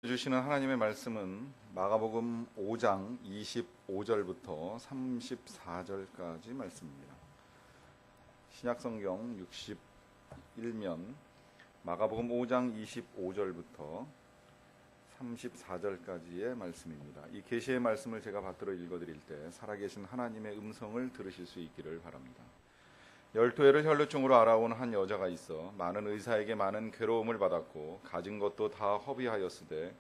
주시는 하나님의 말씀은 마가복음 5장 25절부터 34절까지 말씀입니다. 신약성경 61면 마가복음 5장 25절부터 34절까지의 말씀입니다. 이 계시의 말씀을 제가 받들어 읽어드릴 때 살아계신 하나님의 음성을 들으실 수 있기를 바랍니다. 12해를 혈루증으로 알아온 한 여자가 있어 많은 의사에게 많은 괴로움을 받았고 가진 것도 다 허비하였으되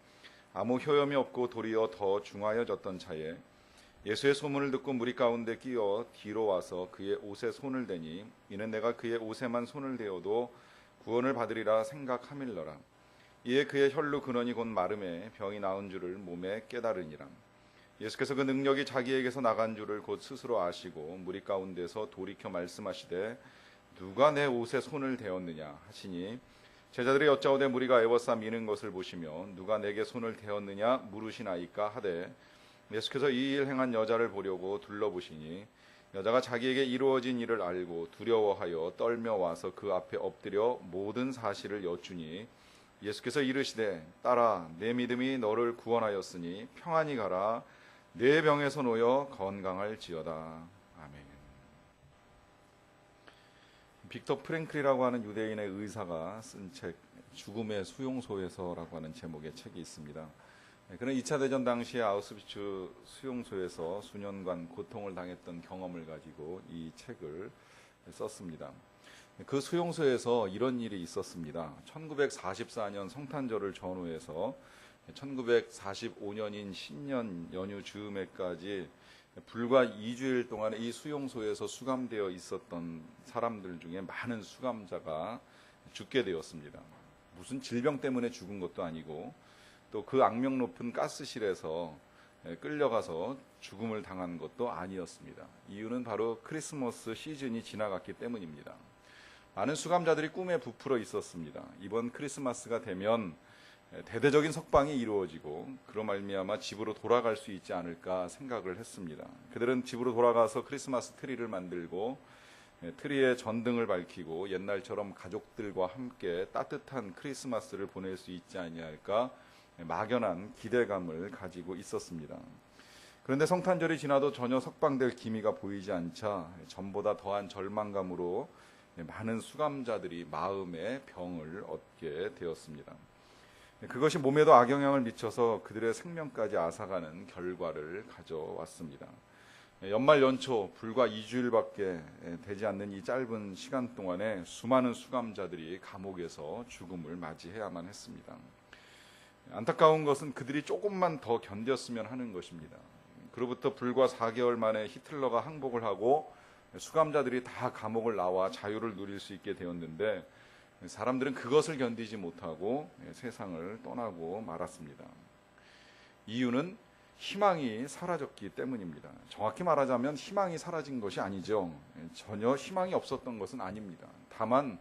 아무 효염이 없고 도리어 더 중하여졌던 차에 예수의 소문을 듣고 무리 가운데 끼어 뒤로 와서 그의 옷에 손을 대니 이는 내가 그의 옷에만 손을 대어도 구원을 받으리라 생각함일러라. 이에 그의 혈루 근원이 곧 마름에 병이 나은 줄을 몸에 깨달으니라. 예수께서 그 능력이 자기에게서 나간 줄을 곧 스스로 아시고 무리 가운데서 돌이켜 말씀하시되 누가 내 옷에 손을 대었느냐 하시니 제자들이 여짜오되 무리가 애워싸 미는 것을 보시며 누가 내게 손을 대었느냐 물으시나이까 하되 예수께서 이 일 행한 여자를 보려고 둘러보시니 여자가 자기에게 이루어진 일을 알고 두려워하여 떨며 와서 그 앞에 엎드려 모든 사실을 여쭈니 예수께서 이르시되 딸아 내 믿음이 너를 구원하였으니 평안히 가라 내 병에서 놓여 건강할지어다. 아멘. 빅터 프랭클이라고 하는 유대인의 의사가 쓴 책 죽음의 수용소에서라고 하는 제목의 책이 있습니다. 그는 2차 대전 당시에 아우슈비츠 수용소에서 수년간 고통을 당했던 경험을 가지고 이 책을 썼습니다. 그 수용소에서 이런 일이 있었습니다. 1944년 성탄절을 전후해서 1945년인 신년 연휴 즈음에까지 불과 2주일 동안에 이 수용소에서 수감되어 있었던 사람들 중에 많은 수감자가 죽게 되었습니다. 무슨 질병 때문에 죽은 것도 아니고 또 그 악명 높은 가스실에서 끌려가서 죽음을 당한 것도 아니었습니다. 이유는 바로 크리스마스 시즌이 지나갔기 때문입니다. 많은 수감자들이 꿈에 부풀어 있었습니다. 이번 크리스마스가 되면 대대적인 석방이 이루어지고 그로 말미암아 집으로 돌아갈 수 있지 않을까 생각을 했습니다. 그들은 집으로 돌아가서 크리스마스 트리를 만들고 트리에 전등을 밝히고 옛날처럼 가족들과 함께 따뜻한 크리스마스를 보낼 수 있지 아니할까 막연한 기대감을 가지고 있었습니다. 그런데 성탄절이 지나도 전혀 석방될 기미가 보이지 않자 전보다 더한 절망감으로 많은 수감자들이 마음의 병을 얻게 되었습니다. 그것이 몸에도 악영향을 미쳐서 그들의 생명까지 앗아가는 결과를 가져왔습니다. 연말 연초 불과 2주일밖에 되지 않는 이 짧은 시간 동안에 수많은 수감자들이 감옥에서 죽음을 맞이해야만 했습니다. 안타까운 것은 그들이 조금만 더 견뎠으면 하는 것입니다. 그로부터 불과 4개월 만에 히틀러가 항복을 하고 수감자들이 다 감옥을 나와 자유를 누릴 수 있게 되었는데 사람들은 그것을 견디지 못하고 세상을 떠나고 말았습니다. 이유는 희망이 사라졌기 때문입니다. 정확히 말하자면 희망이 사라진 것이 아니죠. 전혀 희망이 없었던 것은 아닙니다. 다만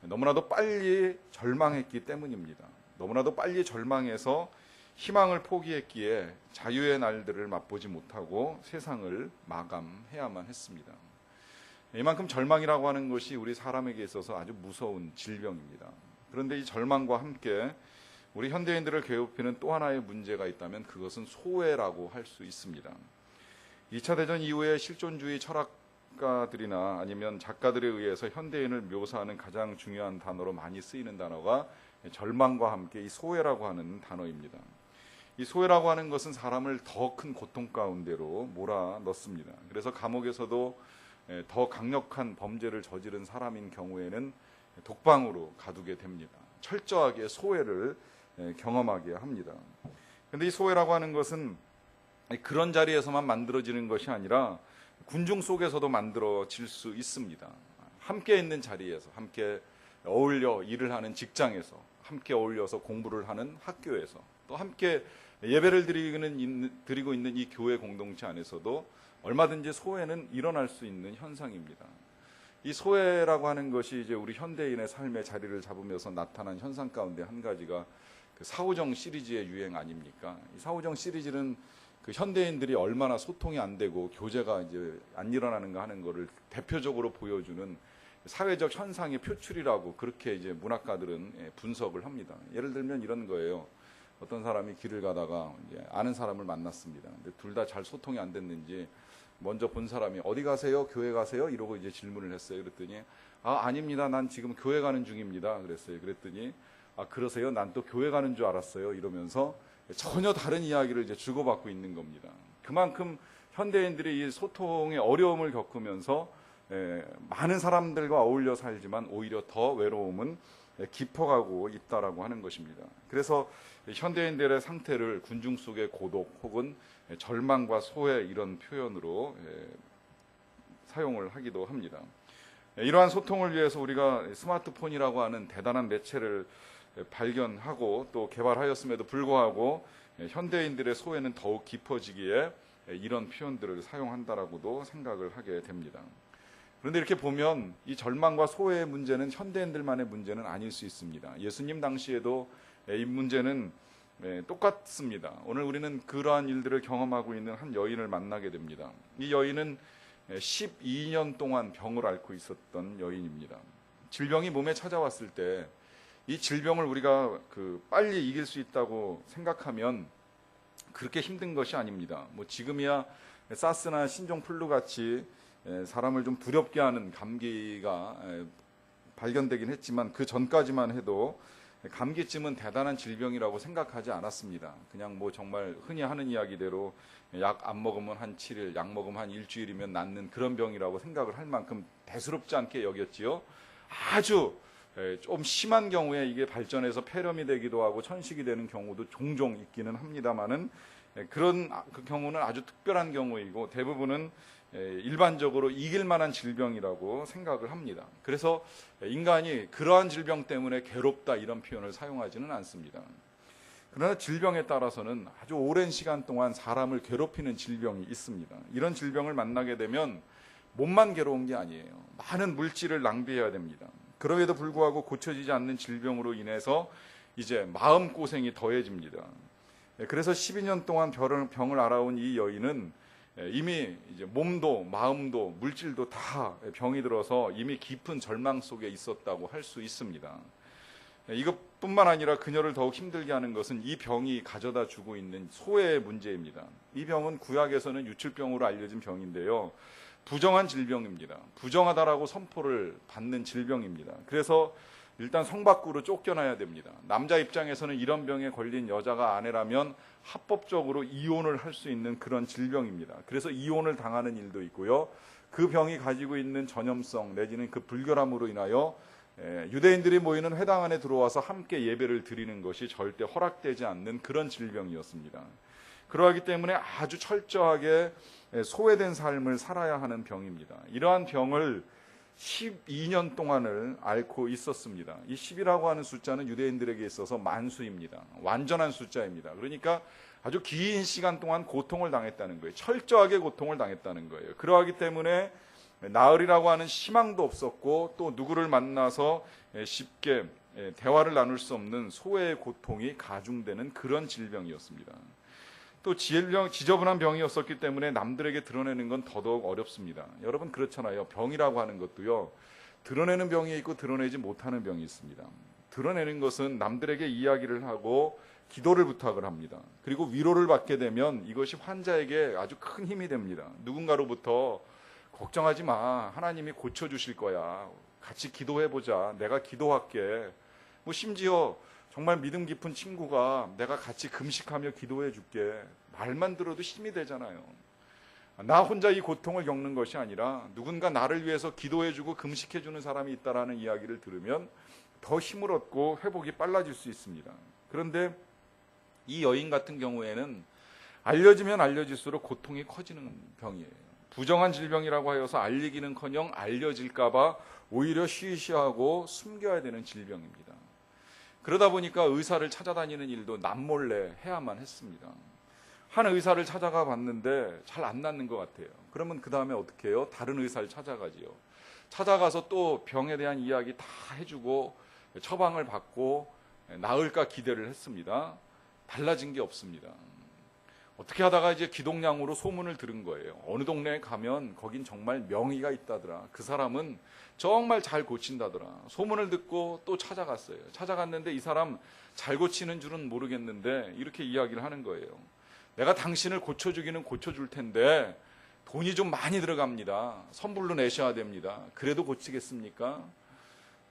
너무나도 빨리 절망했기 때문입니다. 너무나도 빨리 절망해서 희망을 포기했기에 자유의 날들을 맛보지 못하고 세상을 마감해야만 했습니다. 이만큼 절망이라고 하는 것이 우리 사람에게 있어서 아주 무서운 질병입니다. 그런데 이 절망과 함께 우리 현대인들을 괴롭히는 또 하나의 문제가 있다면 그것은 소외라고 할 수 있습니다. 2차 대전 이후에 실존주의 철학가들이나 아니면 작가들에 의해서 현대인을 묘사하는 가장 중요한 단어로 많이 쓰이는 단어가 절망과 함께 이 소외라고 하는 단어입니다. 이 소외라고 하는 것은 사람을 더 큰 고통 가운데로 몰아넣습니다. 그래서 감옥에서도 더 강력한 범죄를 저지른 사람인 경우에는 독방으로 가두게 됩니다. 철저하게 소외를 경험하게 합니다. 그런데 이 소외라고 하는 것은 그런 자리에서만 만들어지는 것이 아니라 군중 속에서도 만들어질 수 있습니다. 함께 있는 자리에서, 함께 어울려 일을 하는 직장에서, 함께 어울려서 공부를 하는 학교에서, 또 함께 예배를 드리고 있는 이 교회 공동체 안에서도 얼마든지 소외는 일어날 수 있는 현상입니다. 이 소외라고 하는 것이 이제 우리 현대인의 삶의 자리를 잡으면서 나타난 현상 가운데 한 가지가 그 사후정 시리즈의 유행 아닙니까? 이 사후정 시리즈는 그 현대인들이 얼마나 소통이 안 되고 교제가 이제 안 일어나는가 하는 것을 대표적으로 보여주는 사회적 현상의 표출이라고 그렇게 이제 문학가들은 분석을 합니다. 예를 들면 이런 거예요. 어떤 사람이 길을 가다가 이제 아는 사람을 만났습니다. 근데 둘 다 잘 소통이 안 됐는지 먼저 본 사람이 어디 가세요? 교회 가세요? 이러고 이제 질문을 했어요. 그랬더니 아닙니다. 난 지금 교회 가는 중입니다. 그랬어요. 그랬더니 그러세요? 난 또 교회 가는 줄 알았어요. 이러면서 전혀 다른 이야기를 이제 주고받고 있는 겁니다. 그만큼 현대인들이 이 소통의 어려움을 겪으면서 많은 사람들과 어울려 살지만 오히려 더 외로움은 깊어가고 있다라고 하는 것입니다. 그래서 현대인들의 상태를 군중 속의 고독 혹은 절망과 소외 이런 표현으로 사용을 하기도 합니다. 이러한 소통을 위해서 우리가 스마트폰이라고 하는 대단한 매체를 발견하고 또 개발하였음에도 불구하고 현대인들의 소외는 더욱 깊어지기에 이런 표현들을 사용한다라고도 생각을 하게 됩니다. 그런데 이렇게 보면 이 절망과 소외의 문제는 현대인들만의 문제는 아닐 수 있습니다. 예수님 당시에도 이 문제는 똑같습니다. 오늘 우리는 그러한 일들을 경험하고 있는 한 여인을 만나게 됩니다. 이 여인은 12년 동안 병을 앓고 있었던 여인입니다. 질병이 몸에 찾아왔을 때 이 질병을 우리가 빨리 이길 수 있다고 생각하면 그렇게 힘든 것이 아닙니다. 뭐 지금이야 사스나 신종플루 같이 사람을 좀 두렵게 하는 감기가 발견되긴 했지만 그 전까지만 해도 감기쯤은 대단한 질병이라고 생각하지 않았습니다. 그냥 뭐 정말 흔히 하는 이야기대로 약 안 먹으면 한 7일, 약 먹으면 한 일주일이면 낫는 그런 병이라고 생각을 할 만큼 대수롭지 않게 여겼지요. 아주 좀 심한 경우에 이게 발전해서 폐렴이 되기도 하고 천식이 되는 경우도 종종 있기는 합니다만은 그런 그 경우는 아주 특별한 경우이고 대부분은 일반적으로 이길 만한 질병이라고 생각을 합니다. 그래서 인간이 그러한 질병 때문에 괴롭다 이런 표현을 사용하지는 않습니다. 그러나 질병에 따라서는 아주 오랜 시간 동안 사람을 괴롭히는 질병이 있습니다. 이런 질병을 만나게 되면 몸만 괴로운 게 아니에요. 많은 물질을 낭비해야 됩니다. 그럼에도 불구하고 고쳐지지 않는 질병으로 인해서 이제 마음고생이 더해집니다. 그래서 12년 동안 병을 앓아온 이 여인은 이미 이제 몸도 마음도 물질도 다 병이 들어서 이미 깊은 절망 속에 있었다고 할 수 있습니다. 이것뿐만 아니라 그녀를 더욱 힘들게 하는 것은 이 병이 가져다 주고 있는 소외의 문제입니다. 이 병은 구약에서는 유출병으로 알려진 병인데요. 부정한 질병입니다. 부정하다라고 선포를 받는 질병입니다. 그래서 일단 성 밖으로 쫓겨나야 됩니다. 남자 입장에서는 이런 병에 걸린 여자가 아내라면 합법적으로 이혼을 할 수 있는 그런 질병입니다. 그래서 이혼을 당하는 일도 있고요. 그 병이 가지고 있는 전염성 내지는 그 불결함으로 인하여 유대인들이 모이는 회당 안에 들어와서 함께 예배를 드리는 것이 절대 허락되지 않는 그런 질병이었습니다. 그러하기 때문에 아주 철저하게 소외된 삶을 살아야 하는 병입니다. 이러한 병을 12년 동안을 앓고 있었습니다. 이 10이라고 하는 숫자는 유대인들에게 있어서 만수입니다. 완전한 숫자입니다. 그러니까 아주 긴 시간 동안 고통을 당했다는 거예요. 철저하게 고통을 당했다는 거예요. 그러하기 때문에 나으리라고 하는 희망도 없었고 또 누구를 만나서 쉽게 대화를 나눌 수 없는 소외의 고통이 가중되는 그런 질병이었습니다. 또 지저분한 병이었었기 때문에 남들에게 드러내는 건 더더욱 어렵습니다. 여러분 그렇잖아요. 병이라고 하는 것도요. 드러내는 병이 있고 드러내지 못하는 병이 있습니다. 드러내는 것은 남들에게 이야기를 하고 기도를 부탁을 합니다. 그리고 위로를 받게 되면 이것이 환자에게 아주 큰 힘이 됩니다. 누군가로부터 걱정하지 마. 하나님이 고쳐주실 거야. 같이 기도해보자. 내가 기도할게. 뭐 심지어 정말 믿음 깊은 친구가 내가 같이 금식하며 기도해 줄게. 말만 들어도 힘이 되잖아요. 나 혼자 이 고통을 겪는 것이 아니라 누군가 나를 위해서 기도해 주고 금식해 주는 사람이 있다라는 이야기를 들으면 더 힘을 얻고 회복이 빨라질 수 있습니다. 그런데 이 여인 같은 경우에는 알려지면 알려질수록 고통이 커지는 병이에요. 부정한 질병이라고 하여서 알리기는커녕 알려질까 봐 오히려 쉬쉬하고 숨겨야 되는 질병입니다. 그러다 보니까 의사를 찾아다니는 일도 남몰래 해야만 했습니다. 한 의사를 찾아가 봤는데 잘 안 낫는 것 같아요. 그러면 그 다음에 어떻게 해요? 다른 의사를 찾아가지요. 찾아가서 또 병에 대한 이야기 다 해주고 처방을 받고 나을까 기대를 했습니다. 달라진 게 없습니다. 어떻게 하다가 이제 기동량으로 소문을 들은 거예요. 어느 동네에 가면 거긴 정말 명의가 있다더라. 그 사람은 정말 잘 고친다더라. 소문을 듣고 또 찾아갔어요. 찾아갔는데 이 사람 잘 고치는 줄은 모르겠는데 이렇게 이야기를 하는 거예요. 내가 당신을 고쳐주기는 고쳐줄 텐데 돈이 좀 많이 들어갑니다. 선불로 내셔야 됩니다. 그래도 고치겠습니까?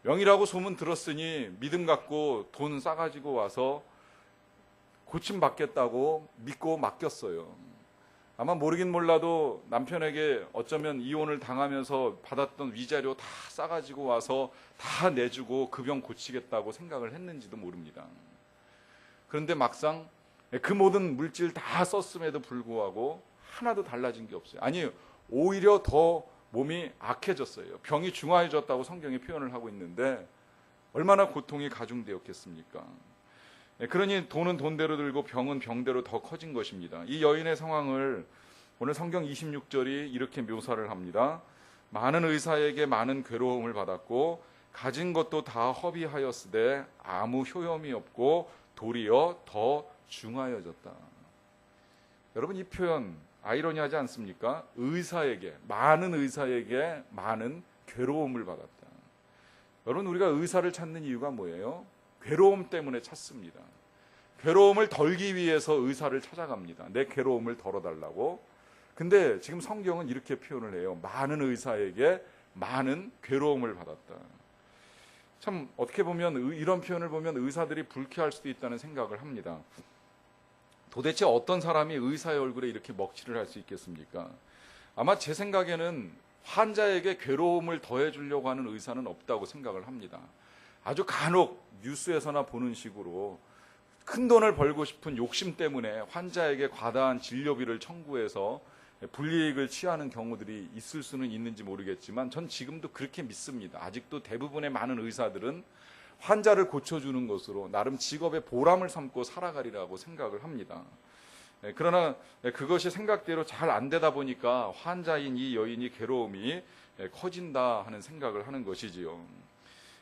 명의라고 소문 들었으니 믿음 갖고 돈 싸가지고 와서 고침받겠다고 믿고 맡겼어요. 아마 모르긴 몰라도 남편에게 어쩌면 이혼을 당하면서 받았던 위자료 다 싸가지고 와서 다 내주고 그 병 고치겠다고 생각을 했는지도 모릅니다. 그런데 막상 그 모든 물질 다 썼음에도 불구하고 하나도 달라진 게 없어요. 아니, 오히려 더 몸이 악해졌어요. 병이 중화해졌다고 성경이 표현을 하고 있는데 얼마나 고통이 가중되었겠습니까? 그러니 돈은 돈대로 들고 병은 병대로 더 커진 것입니다. 이 여인의 상황을 오늘 성경 26절이 이렇게 묘사를 합니다. 많은 의사에게 많은 괴로움을 받았고 가진 것도 다 허비하였으되 아무 효험이 없고 도리어 더 중하여졌다. 여러분, 이 표현 아이러니하지 않습니까? 많은 의사에게 많은 괴로움을 받았다. 여러분, 우리가 의사를 찾는 이유가 뭐예요? 괴로움 때문에 찾습니다. 괴로움을 덜기 위해서 의사를 찾아갑니다. 내 괴로움을 덜어달라고. 근데 지금 성경은 이렇게 표현을 해요. 많은 의사에게 많은 괴로움을 받았다. 참 어떻게 보면 이런 표현을 보면 의사들이 불쾌할 수도 있다는 생각을 합니다. 도대체 어떤 사람이 의사의 얼굴에 이렇게 먹칠을 할 수 있겠습니까? 아마 제 생각에는 환자에게 괴로움을 더해주려고 하는 의사는 없다고 생각을 합니다. 아주 간혹 뉴스에서나 보는 식으로 큰 돈을 벌고 싶은 욕심 때문에 환자에게 과다한 진료비를 청구해서 불이익을 취하는 경우들이 있을 수는 있는지 모르겠지만 전 지금도 그렇게 믿습니다. 아직도 대부분의 많은 의사들은 환자를 고쳐주는 것으로 나름 직업의 보람을 삼고 살아가리라고 생각을 합니다. 그러나 그것이 생각대로 잘 안 되다 보니까 환자인 이 여인이 괴로움이 커진다 하는 생각을 하는 것이지요.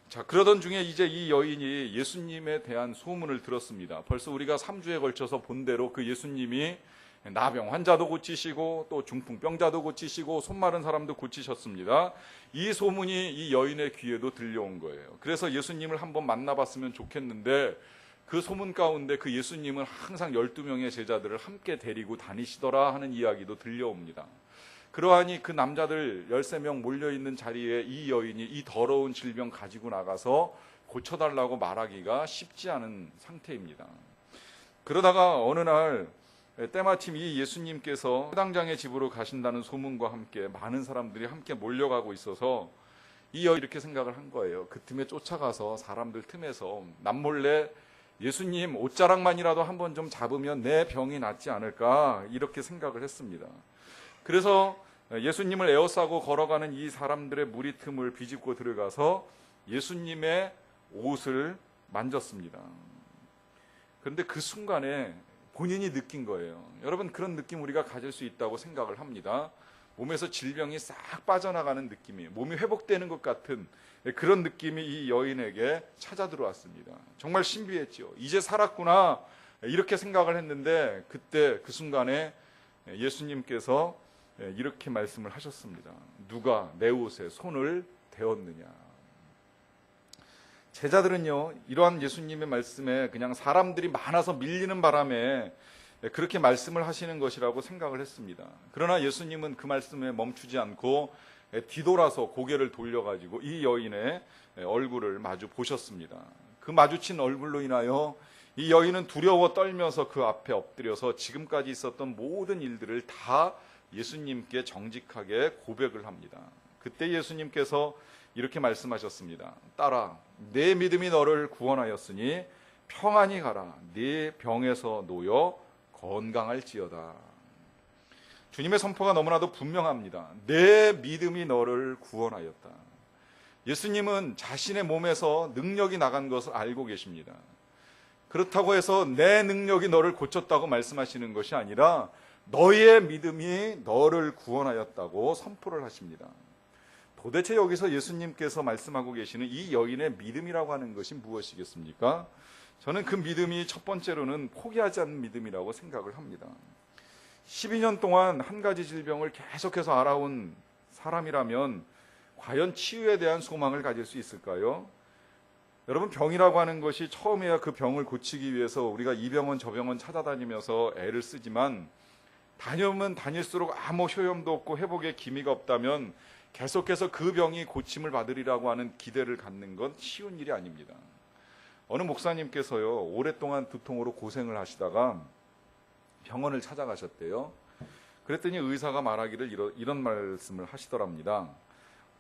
자, 그러던 중에 이제 이 여인이 예수님에 대한 소문을 들었습니다. 벌써 우리가 3주에 걸쳐서 본 대로 그 예수님이 나병 환자도 고치시고 또 중풍병자도 고치시고 손 마른 사람도 고치셨습니다. 이 소문이 이 여인의 귀에도 들려온 거예요. 그래서 예수님을 한번 만나봤으면 좋겠는데 그 소문 가운데 그 예수님은 항상 12명의 제자들을 함께 데리고 다니시더라 하는 이야기도 들려옵니다. 그러하니 그 남자들 13명 몰려있는 자리에 이 여인이 이 더러운 질병 가지고 나가서 고쳐달라고 말하기가 쉽지 않은 상태입니다. 그러다가 어느 날 때마침 이 예수님께서 회당장의 집으로 가신다는 소문과 함께 많은 사람들이 함께 몰려가고 있어서 이 여인이 이렇게 생각을 한 거예요. 그 틈에 쫓아가서 사람들 틈에서 남몰래 예수님 옷자락만이라도 한번 좀 잡으면 내 병이 낫지 않을까 이렇게 생각을 했습니다. 그래서 예수님을 에워싸고 걸어가는 이 사람들의 무리 틈을 비집고 들어가서 예수님의 옷을 만졌습니다. 그런데 그 순간에 본인이 느낀 거예요. 여러분, 그런 느낌 우리가 가질 수 있다고 생각을 합니다. 몸에서 질병이 싹 빠져나가는 느낌이에요. 몸이 회복되는 것 같은 그런 느낌이 이 여인에게 찾아 들어왔습니다. 정말 신비했죠. 이제 살았구나 이렇게 생각을 했는데 그때 그 순간에 예수님께서 이렇게 말씀을 하셨습니다. 누가 내 옷에 손을 대었느냐. 제자들은요, 이러한 예수님의 말씀에 그냥 사람들이 많아서 밀리는 바람에 그렇게 말씀을 하시는 것이라고 생각을 했습니다. 그러나 예수님은 그 말씀에 멈추지 않고 뒤돌아서 고개를 돌려가지고 이 여인의 얼굴을 마주 보셨습니다. 그 마주친 얼굴로 인하여 이 여인은 두려워 떨면서 그 앞에 엎드려서 지금까지 있었던 모든 일들을 다 예수님께 정직하게 고백을 합니다. 그때 예수님께서 이렇게 말씀하셨습니다. 딸아, 내 믿음이 너를 구원하였으니 평안히 가라. 네 병에서 놓여 건강할지어다. 주님의 선포가 너무나도 분명합니다. 내 믿음이 너를 구원하였다. 예수님은 자신의 몸에서 능력이 나간 것을 알고 계십니다. 그렇다고 해서 내 능력이 너를 고쳤다고 말씀하시는 것이 아니라 너의 믿음이 너를 구원하였다고 선포를 하십니다. 도대체 여기서 예수님께서 말씀하고 계시는 이 여인의 믿음이라고 하는 것이 무엇이겠습니까? 저는 그 믿음이 첫 번째로는 포기하지 않는 믿음이라고 생각을 합니다. 12년 동안 한 가지 질병을 계속해서 알아온 사람이라면 과연 치유에 대한 소망을 가질 수 있을까요? 여러분, 병이라고 하는 것이 처음에야 그 병을 고치기 위해서 우리가 이 병원 저 병원 찾아다니면서 애를 쓰지만 다녀오면 다닐수록 아무 효험도 없고 회복의 기미가 없다면 계속해서 그 병이 고침을 받으리라고 하는 기대를 갖는 건 쉬운 일이 아닙니다. 어느 목사님께서요, 오랫동안 두통으로 고생을 하시다가 병원을 찾아가셨대요. 그랬더니 의사가 말하기를 이런 말씀을 하시더랍니다.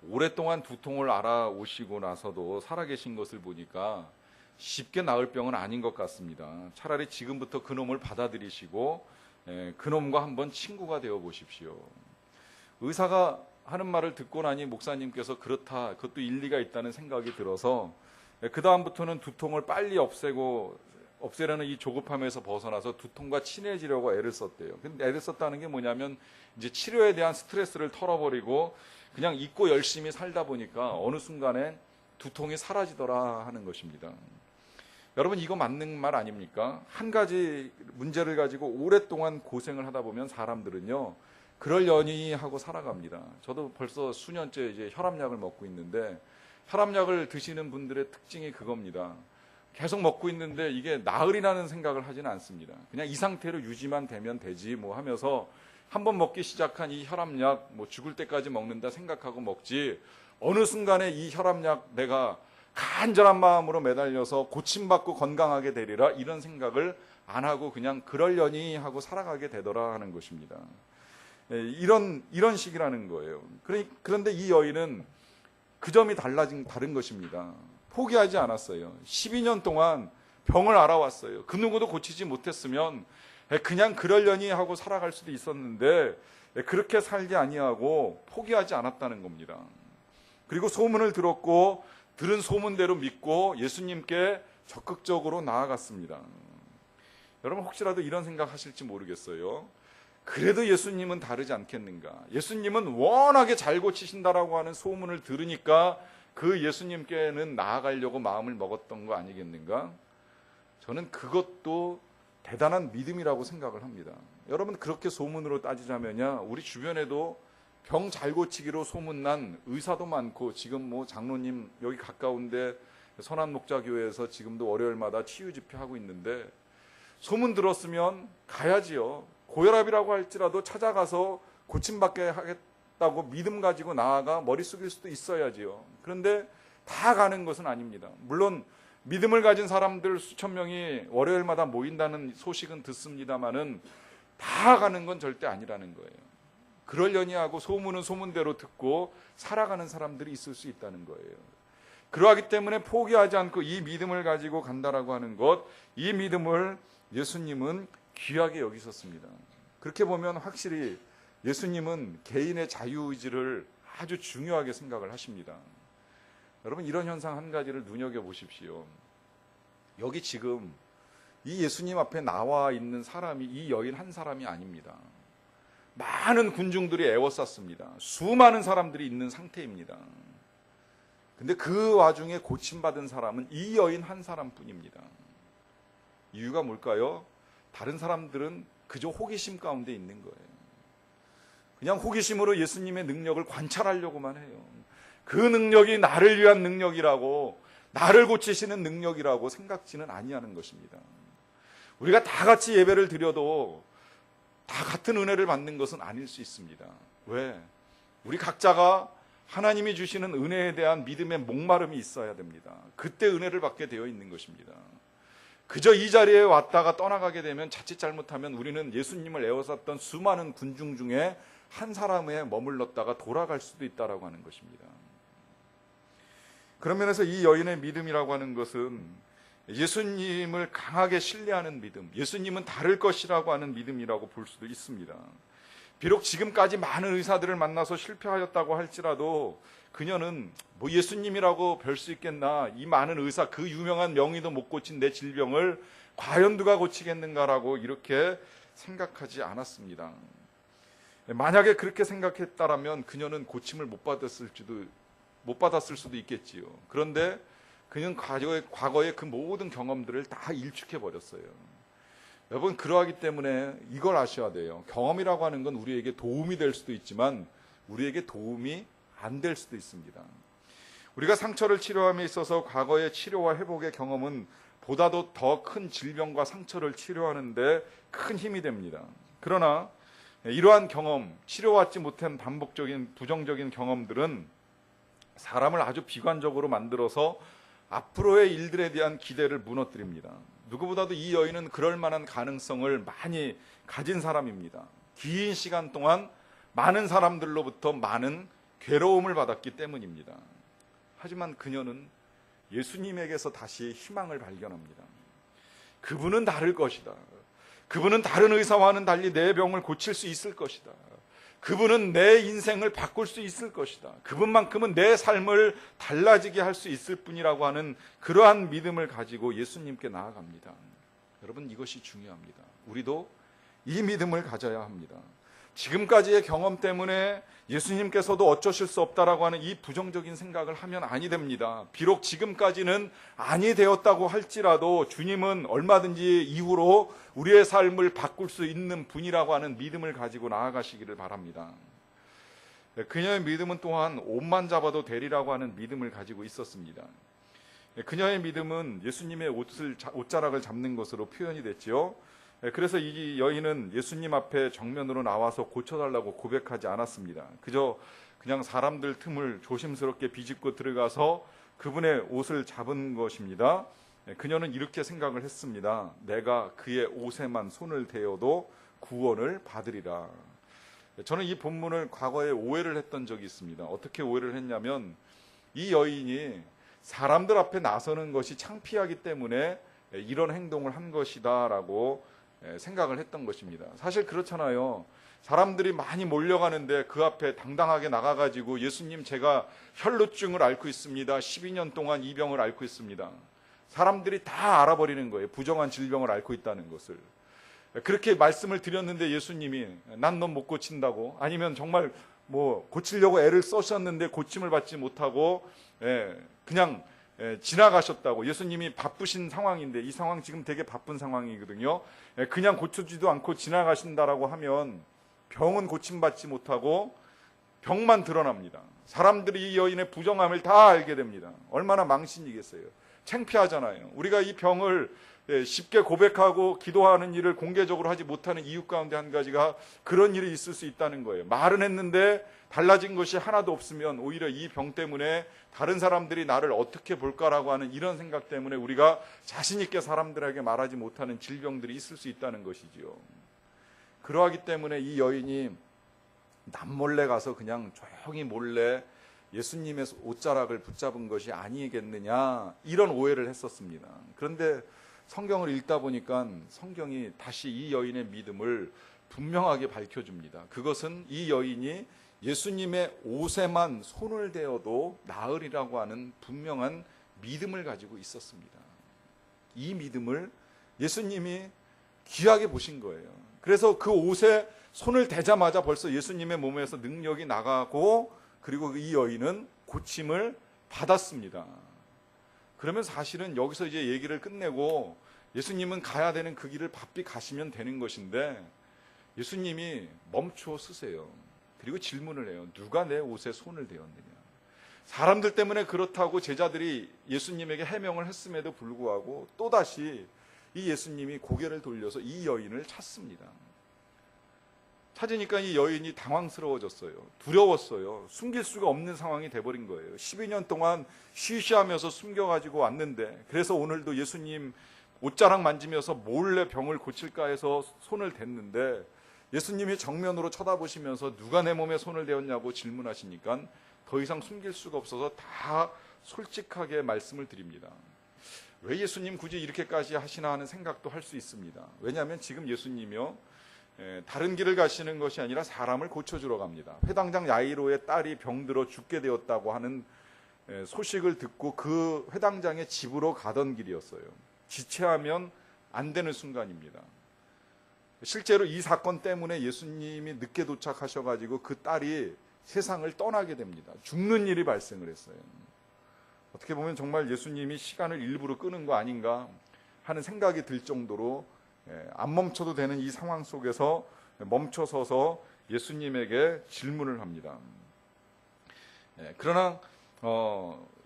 오랫동안 두통을 알아오시고 나서도 살아계신 것을 보니까 쉽게 나을 병은 아닌 것 같습니다. 차라리 지금부터 그놈을 받아들이시고 그놈과 한번 친구가 되어 보십시오. 의사가 하는 말을 듣고 나니 목사님께서 그렇다, 그것도 일리가 있다는 생각이 들어서 그 다음부터는 두통을 빨리 없애려는 이 조급함에서 벗어나서 두통과 친해지려고 애를 썼대요. 근데 애를 썼다는 게 뭐냐면 이제 치료에 대한 스트레스를 털어버리고 그냥 잊고 열심히 살다 보니까 어느 순간에 두통이 사라지더라 하는 것입니다. 여러분, 이거 맞는 말 아닙니까? 한 가지 문제를 가지고 오랫동안 고생을 하다 보면 사람들은요, 그러려니 하고 살아갑니다. 저도 벌써 수년째 이제 혈압약을 먹고 있는데 혈압약을 드시는 분들의 특징이 그겁니다. 계속 먹고 있는데 이게 나으리라는 생각을 하지는 않습니다. 그냥 이 상태로 유지만 되면 되지 뭐 하면서 한번 먹기 시작한 이 혈압약 뭐 죽을 때까지 먹는다 생각하고 먹지, 어느 순간에 이 혈압약 내가 간절한 마음으로 매달려서 고침받고 건강하게 되리라 이런 생각을 안 하고 그냥 그러려니 하고 살아가게 되더라 하는 것입니다. 이런 식이라는 거예요. 그런데 이 여인은 그 점이 다른 것입니다. 포기하지 않았어요. 12년 동안 병을 알아왔어요. 그 누구도 고치지 못했으면 그냥 그러려니 하고 살아갈 수도 있었는데 그렇게 살지 아니하고 포기하지 않았다는 겁니다. 그리고 소문을 들었고 들은 소문대로 믿고 예수님께 적극적으로 나아갔습니다. 여러분, 혹시라도 이런 생각하실지 모르겠어요. 그래도 예수님은 다르지 않겠는가? 예수님은 워낙에 잘 고치신다라고 하는 소문을 들으니까 그 예수님께는 나아가려고 마음을 먹었던 거 아니겠는가? 저는 그것도 대단한 믿음이라고 생각을 합니다. 여러분, 그렇게 소문으로 따지자면야 우리 주변에도 병 잘 고치기로 소문난 의사도 많고, 지금 뭐 장로님 여기 가까운데 선한목자교회에서 지금도 월요일마다 치유 집회하고 있는데 소문 들었으면 가야지요. 고혈압이라고 할지라도 찾아가서 고침받게 하겠다고 믿음 가지고 나아가 머리 숙일 수도 있어야지요. 그런데 다 가는 것은 아닙니다. 물론 믿음을 가진 사람들 수천 명이 월요일마다 모인다는 소식은 듣습니다마는 다 가는 건 절대 아니라는 거예요. 그러려니 하고 소문은 소문대로 듣고 살아가는 사람들이 있을 수 있다는 거예요. 그러하기 때문에 포기하지 않고 이 믿음을 가지고 간다라고 하는 것, 이 믿음을 예수님은 귀하게 여기셨습니다. 그렇게 보면 확실히 예수님은 개인의 자유의지를 아주 중요하게 생각을 하십니다. 여러분, 이런 현상 한 가지를 눈여겨보십시오. 여기 지금 이 예수님 앞에 나와 있는 사람이 이 여인 한 사람이 아닙니다. 많은 군중들이 에워쌌습니다. 수많은 사람들이 있는 상태입니다. 근데 그 와중에 고침받은 사람은 이 여인 한 사람뿐입니다. 이유가 뭘까요? 다른 사람들은 그저 호기심 가운데 있는 거예요. 그냥 호기심으로 예수님의 능력을 관찰하려고만 해요. 그 능력이 나를 위한 능력이라고, 나를 고치시는 능력이라고 생각지는 아니하는 것입니다. 우리가 다 같이 예배를 드려도 다 같은 은혜를 받는 것은 아닐 수 있습니다. 왜? 우리 각자가 하나님이 주시는 은혜에 대한 믿음의 목마름이 있어야 됩니다. 그때 은혜를 받게 되어 있는 것입니다. 그저 이 자리에 왔다가 떠나가게 되면 자칫 잘못하면 우리는 예수님을 에워쌌던 수많은 군중 중에 한 사람에 머물렀다가 돌아갈 수도 있다라고 하는 것입니다. 그런 면에서 이 여인의 믿음이라고 하는 것은 예수님을 강하게 신뢰하는 믿음, 예수님은 다를 것이라고 하는 믿음이라고 볼 수도 있습니다. 비록 지금까지 많은 의사들을 만나서 실패하였다고 할지라도 그녀는 뭐 예수님이라고 별 수 있겠나, 이 많은 의사, 그 유명한 명의도 못 고친 내 질병을 과연 누가 고치겠는가라고 이렇게 생각하지 않았습니다. 만약에 그렇게 생각했다라면 그녀는 고침을 못 받았을 수도 있겠지요. 그런데 그는 과거의 그 모든 경험들을 다 일축해 버렸어요. 여러분, 그러하기 때문에 이걸 아셔야 돼요. 경험이라고 하는 건 우리에게 도움이 될 수도 있지만 우리에게 도움이 안 될 수도 있습니다. 우리가 상처를 치료함에 있어서 과거의 치료와 회복의 경험은 보다도 더 큰 질병과 상처를 치료하는 데 큰 힘이 됩니다. 그러나 이러한 경험, 치료받지 못한 반복적인 부정적인 경험들은 사람을 아주 비관적으로 만들어서 앞으로의 일들에 대한 기대를 무너뜨립니다. 누구보다도 이 여인은 그럴 만한 가능성을 많이 가진 사람입니다. 긴 시간 동안 많은 사람들로부터 많은 괴로움을 받았기 때문입니다. 하지만 그녀는 예수님에게서 다시 희망을 발견합니다. 그분은 다를 것이다. 그분은 다른 의사와는 달리 내 병을 고칠 수 있을 것이다. 그분은 내 인생을 바꿀 수 있을 것이다. 그분만큼은 내 삶을 달라지게 할 수 있을 뿐이라고 하는 그러한 믿음을 가지고 예수님께 나아갑니다. 여러분, 이것이 중요합니다. 우리도 이 믿음을 가져야 합니다. 지금까지의 경험 때문에 예수님께서도 어쩌실 수 없다라고 하는 이 부정적인 생각을 하면 아니 됩니다. 비록 지금까지는 아니 되었다고 할지라도 주님은 얼마든지 이후로 우리의 삶을 바꿀 수 있는 분이라고 하는 믿음을 가지고 나아가시기를 바랍니다. 그녀의 믿음은 또한 옷만 잡아도 되리라고 하는 믿음을 가지고 있었습니다. 그녀의 믿음은 예수님의 옷자락을 잡는 것으로 표현이 됐지요. 그래서 이 여인은 예수님 앞에 정면으로 나와서 고쳐달라고 고백하지 않았습니다. 그냥 사람들 틈을 조심스럽게 비집고 들어가서 그분의 옷을 잡은 것입니다. 그녀는 이렇게 생각을 했습니다. 내가 그의 옷에만 손을 대어도 구원을 받으리라. 저는 이 본문을 과거에 오해를 했던 적이 있습니다. 어떻게 오해를 했냐면 이 여인이 사람들 앞에 나서는 것이 창피하기 때문에 이런 행동을 한 것이다라고 생각을 했던 것입니다. 사실 그렇잖아요. 사람들이 많이 몰려가는데 그 앞에 당당하게 나가가지고 예수님, 제가 혈루증을 앓고 있습니다. 12년 동안 이 병을 앓고 있습니다. 사람들이 다 알아버리는 거예요. 부정한 질병을 앓고 있다는 것을. 그렇게 말씀을 드렸는데 예수님이 난 넌 못 고친다고, 아니면 정말 고치려고 애를 써셨는데 고침을 받지 못하고 그냥 지나가셨다고. 예수님이 바쁘신 상황인데, 이 상황 지금 되게 바쁜 상황이거든요. 그냥 고쳐지도 않고 지나가신다라고 하면 병은 고침받지 못하고 병만 드러납니다. 사람들이 이 여인의 부정함을 다 알게 됩니다. 얼마나 망신이겠어요. 창피하잖아요. 우리가 이 병을 쉽게 고백하고 기도하는 일을 공개적으로 하지 못하는 이유 가운데 한 가지가 그런 일이 있을 수 있다는 거예요. 말은 했는데 달라진 것이 하나도 없으면 오히려 이 병 때문에 다른 사람들이 나를 어떻게 볼까라고 하는 이런 생각 때문에 우리가 자신 있게 사람들에게 말하지 못하는 질병들이 있을 수 있다는 것이지요. 그러하기 때문에 이 여인이 남몰래 가서 그냥 조용히 몰래 예수님의 옷자락을 붙잡은 것이 아니겠느냐, 이런 오해를 했었습니다. 그런데 성경을 읽다 보니까 성경이 다시 이 여인의 믿음을 분명하게 밝혀줍니다. 그것은 이 여인이 예수님의 옷에만 손을 대어도 나으리라고 하는 분명한 믿음을 가지고 있었습니다. 이 믿음을 예수님이 귀하게 보신 거예요. 그래서 그 옷에 손을 대자마자 벌써 예수님의 몸에서 능력이 나가고, 그리고 이 여인은 고침을 받았습니다. 그러면 사실은 여기서 이제 얘기를 끝내고 예수님은 가야 되는 그 길을 바삐 가시면 되는 것인데, 예수님이 멈춰 서세요. 그리고 질문을 해요. 누가 내 옷에 손을 대었느냐. 사람들 때문에 그렇다고 제자들이 예수님에게 해명을 했음에도 불구하고 또다시 이 예수님이 고개를 돌려서 이 여인을 찾습니다. 찾으니까 이 여인이 당황스러워졌어요. 두려웠어요. 숨길 수가 없는 상황이 돼버린 거예요. 12년 동안 쉬쉬하면서 숨겨가지고 왔는데, 그래서 오늘도 예수님 옷자락 만지면서 몰래 병을 고칠까 해서 손을 댔는데, 예수님이 정면으로 쳐다보시면서 누가 내 몸에 손을 대었냐고 질문하시니까 더 이상 숨길 수가 없어서 다 솔직하게 말씀을 드립니다. 왜 예수님 굳이 이렇게까지 하시나 하는 생각도 할 수 있습니다. 왜냐하면 지금 예수님이요, 다른 길을 가시는 것이 아니라 사람을 고쳐주러 갑니다. 회당장 야이로의 딸이 병들어 죽게 되었다고 하는 소식을 듣고 그 회당장의 집으로 가던 길이었어요. 지체하면 안 되는 순간입니다. 실제로 이 사건 때문에 예수님이 늦게 도착하셔가지고 그 딸이 세상을 떠나게 됩니다. 죽는 일이 발생을 했어요. 어떻게 보면 정말 예수님이 시간을 일부러 끄는 거 아닌가 하는 생각이 들 정도로 안 멈춰도 되는 이 상황 속에서 멈춰서서 예수님에게 질문을 합니다. 그러나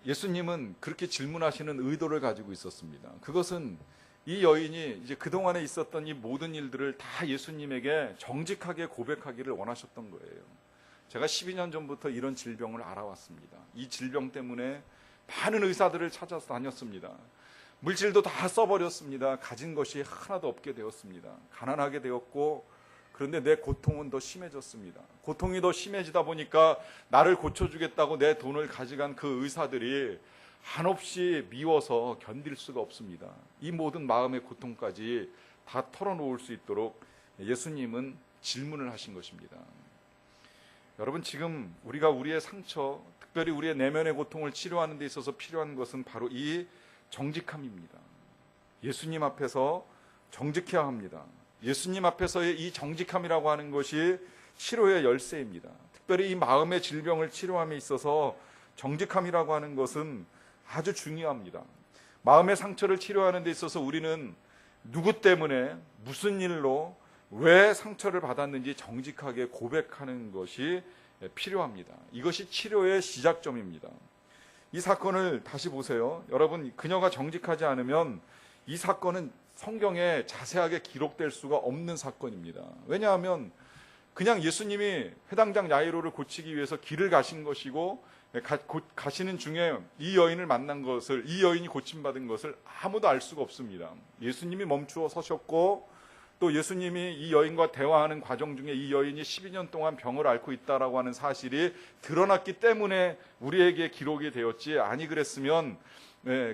예수님은 그렇게 질문하시는 의도를 가지고 있었습니다. 그것은 이 여인이 이제 그동안에 있었던 이 모든 일들을 다 예수님에게 정직하게 고백하기를 원하셨던 거예요. 제가 12년 전부터 이런 질병을 알아왔습니다. 이 질병 때문에 많은 의사들을 찾아서 다녔습니다. 물질도 다 써버렸습니다. 가진 것이 하나도 없게 되었습니다. 가난하게 되었고, 그런데 내 고통은 더 심해졌습니다. 고통이 더 심해지다 보니까 나를 고쳐주겠다고 내 돈을 가져간 그 의사들이 한없이 미워서 견딜 수가 없습니다. 이 모든 마음의 고통까지 다 털어놓을 수 있도록 예수님은 질문을 하신 것입니다. 여러분, 지금 우리가 우리의 상처, 특별히 우리의 내면의 고통을 치료하는 데 있어서 필요한 것은 바로 이 정직함입니다. 예수님 앞에서 정직해야 합니다. 예수님 앞에서의 이 정직함이라고 하는 것이 치료의 열쇠입니다. 특별히 이 마음의 질병을 치료함에 있어서 정직함이라고 하는 것은 아주 중요합니다. 마음의 상처를 치료하는 데 있어서 우리는 누구 때문에, 무슨 일로, 왜 상처를 받았는지 정직하게 고백하는 것이 필요합니다. 이것이 치료의 시작점입니다. 이 사건을 다시 보세요. 여러분, 그녀가 정직하지 않으면 이 사건은 성경에 자세하게 기록될 수가 없는 사건입니다. 왜냐하면 그냥 예수님이 회당장 야이로를 고치기 위해서 길을 가신 것이고, 가시는 중에 이 여인을 만난 것을, 이 여인이 고침받은 것을 아무도 알 수가 없습니다. 예수님이 멈추어 서셨고, 또 예수님이 이 여인과 대화하는 과정 중에 이 여인이 12년 동안 병을 앓고 있다라고 하는 사실이 드러났기 때문에 우리에게 기록이 되었지, 아니 그랬으면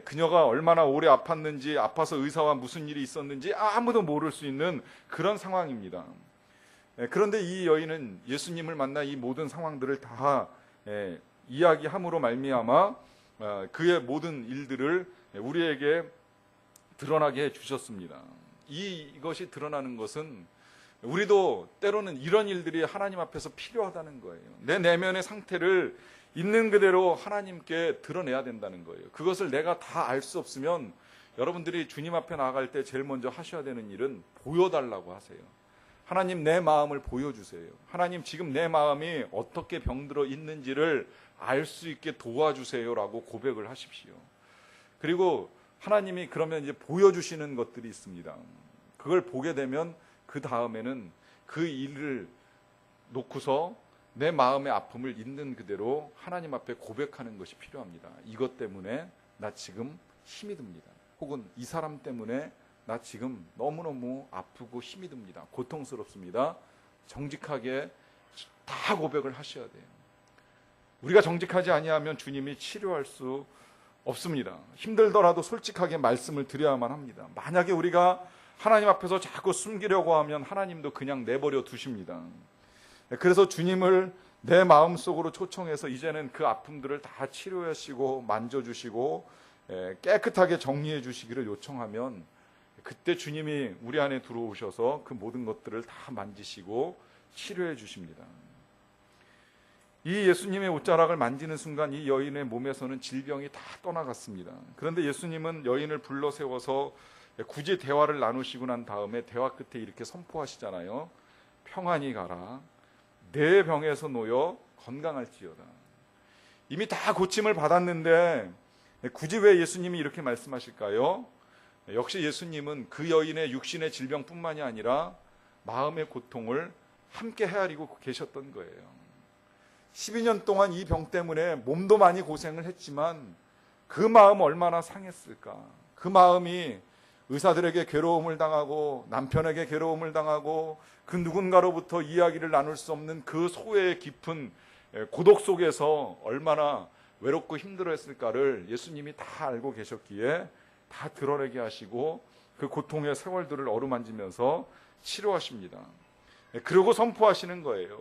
그녀가 얼마나 오래 아팠는지, 아파서 의사와 무슨 일이 있었는지 아무도 모를 수 있는 그런 상황입니다. 그런데 이 여인은 예수님을 만나 이 모든 상황들을 다 이야기함으로 말미암아 그의 모든 일들을 우리에게 드러나게 해주셨습니다. 이것이 드러나는 것은 우리도 때로는 이런 일들이 하나님 앞에서 필요하다는 거예요. 내 내면의 상태를 있는 그대로 하나님께 드러내야 된다는 거예요. 그것을 내가 다 알 수 없으면 여러분들이 주님 앞에 나아갈 때 제일 먼저 하셔야 되는 일은 보여달라고 하세요. 하나님, 내 마음을 보여주세요. 하나님, 지금 내 마음이 어떻게 병들어 있는지를 알 수 있게 도와주세요라고 고백을 하십시오. 그리고 하나님이 그러면 이제 보여주시는 것들이 있습니다. 그걸 보게 되면 그 다음에는 그 일을 놓고서 내 마음의 아픔을 있는 그대로 하나님 앞에 고백하는 것이 필요합니다. 이것 때문에 나 지금 힘이 듭니다. 혹은 이 사람 때문에 나 지금 너무너무 아프고 힘이 듭니다. 고통스럽습니다. 정직하게 다 고백을 하셔야 돼요. 우리가 정직하지 아니하면 주님이 치료할 수 없습니다. 힘들더라도 솔직하게 말씀을 드려야만 합니다. 만약에 우리가 하나님 앞에서 자꾸 숨기려고 하면 하나님도 그냥 내버려 두십니다. 그래서 주님을 내 마음속으로 초청해서 이제는 그 아픔들을 다 치료하시고 만져주시고 깨끗하게 정리해 주시기를 요청하면, 그때 주님이 우리 안에 들어오셔서 그 모든 것들을 다 만지시고 치료해 주십니다. 이 예수님의 옷자락을 만지는 순간 이 여인의 몸에서는 질병이 다 떠나갔습니다. 그런데 예수님은 여인을 불러 세워서 굳이 대화를 나누시고 난 다음에 대화 끝에 이렇게 선포하시잖아요. 평안히 가라. 내 병에서 놓여 건강할지어다. 이미 다 고침을 받았는데 굳이 왜 예수님이 이렇게 말씀하실까요? 역시 예수님은 그 여인의 육신의 질병뿐만이 아니라 마음의 고통을 함께 헤아리고 계셨던 거예요. 12년 동안 이 병 때문에 몸도 많이 고생을 했지만 그 마음 얼마나 상했을까. 그 마음이 의사들에게 괴로움을 당하고 남편에게 괴로움을 당하고 그 누군가로부터 이야기를 나눌 수 없는 그 소외의 깊은 고독 속에서 얼마나 외롭고 힘들어했을까를 예수님이 다 알고 계셨기에 다 드러내게 하시고 그 고통의 세월들을 어루만지면서 치료하십니다. 그리고 선포하시는 거예요.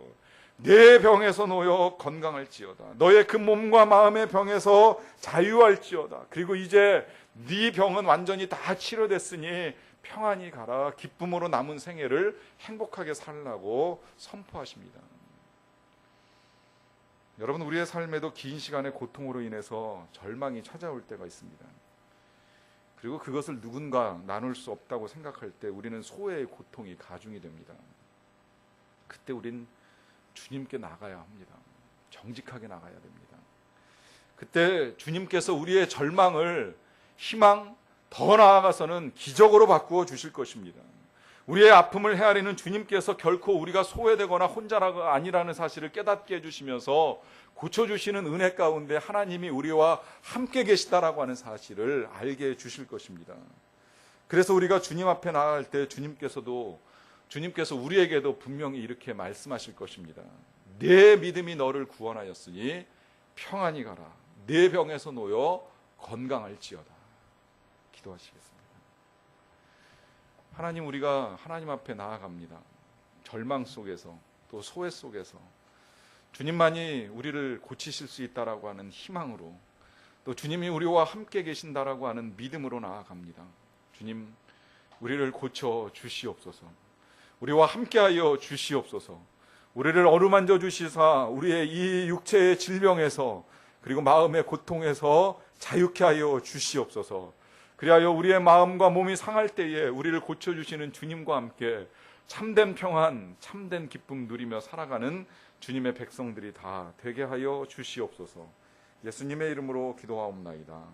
내 병에서 놓여 건강할지어다. 너의 그 몸과 마음의 병에서 자유할지어다. 그리고 이제 네 병은 완전히 다 치료됐으니 평안히 가라. 기쁨으로 남은 생애를 행복하게 살라고 선포하십니다. 여러분, 우리의 삶에도 긴 시간의 고통으로 인해서 절망이 찾아올 때가 있습니다. 그리고 그것을 누군가 나눌 수 없다고 생각할 때 우리는 소외의 고통이 가중이 됩니다. 그때 우린 주님께 나가야 합니다. 정직하게 나가야 됩니다. 그때 주님께서 우리의 절망을 희망, 더 나아가서는 기적으로 바꾸어 주실 것입니다. 우리의 아픔을 헤아리는 주님께서 결코 우리가 소외되거나 혼자가 아니라는 사실을 깨닫게 해주시면서 고쳐주시는 은혜 가운데 하나님이 우리와 함께 계시다라고 하는 사실을 알게 해주실 것입니다. 그래서 우리가 주님 앞에 나아갈 때 주님께서 우리에게도 분명히 이렇게 말씀하실 것입니다. 내 믿음이 너를 구원하였으니 평안히 가라. 내 병에서 놓여 건강할지어다. 기도하시겠습니다. 하나님, 우리가 하나님 앞에 나아갑니다. 절망 속에서 또 소외 속에서 주님만이 우리를 고치실 수 있다라고 하는 희망으로, 또 주님이 우리와 함께 계신다라고 하는 믿음으로 나아갑니다. 주님, 우리를 고쳐 주시옵소서. 우리와 함께하여 주시옵소서. 우리를 어루만져 주시사 우리의 이 육체의 질병에서 그리고 마음의 고통에서 자유케 하여 주시옵소서. 그리하여 우리의 마음과 몸이 상할 때에 우리를 고쳐주시는 주님과 함께 참된 평안, 참된 기쁨 누리며 살아가는 주님의 백성들이 다 되게 하여 주시옵소서. 예수님의 이름으로 기도하옵나이다.